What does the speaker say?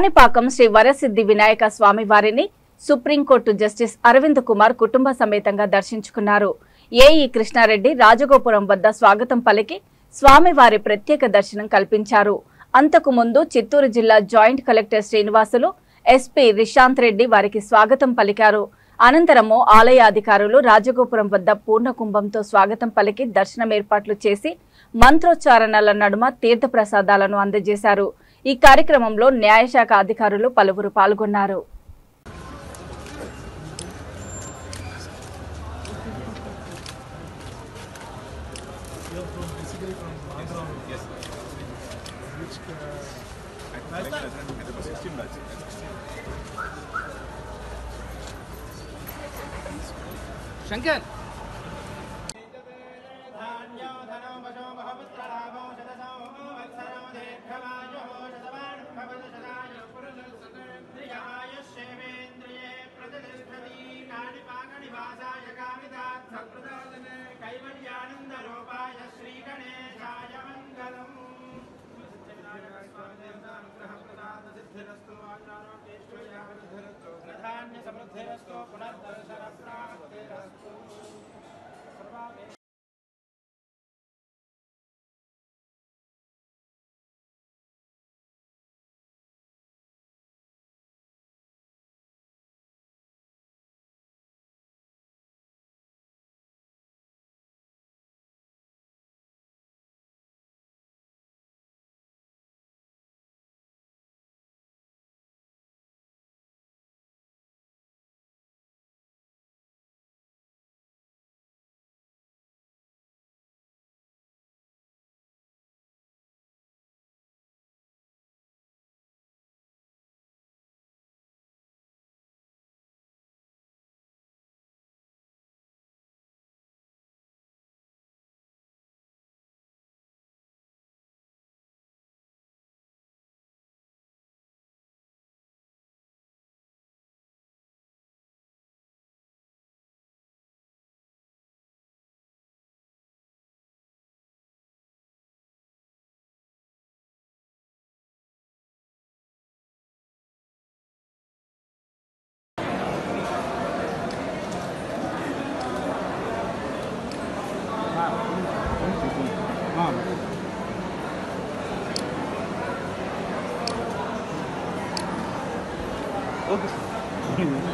కాణిపాకం శ్రీ వరసిద్ధి వినాయక స్వామి వారిని supreme court justice Arvind Kumar కుటుంబ సమేతంగా దర్శించుకున్నారు. ఏఈ కృష్ణారెడ్డి రాజగోపురం వద్ద స్వాగతం పలికి స్వామివారి ప్రత్యేక దర్శనం కల్పించారు. అంతకు ముందు చిత్తూరు జిల్లా joint collector Srinivasulu, SP Rishanth Reddy వారికి స్వాగతం పలికారు. అనంతరము ఆలయ అధికారులు రాజగోపురం వద్ద పూర్ణ కుంభంతో స్వాగతం పలికి దర్శనం ఏర్పాట్లు చేసి మంత్రోచ్చారణల నడుమ తీర్థ ప్రసాదాలను అందజేశారు. ఈ కార్యక్రమంలో న్యాయశాఖ అధికారులు పలువురు పాల్గొన్నారు. శంకర్ సమృద్ధిరస్తు పునర్దర్శన ప్రాప్తిరస్తు. ఓకే.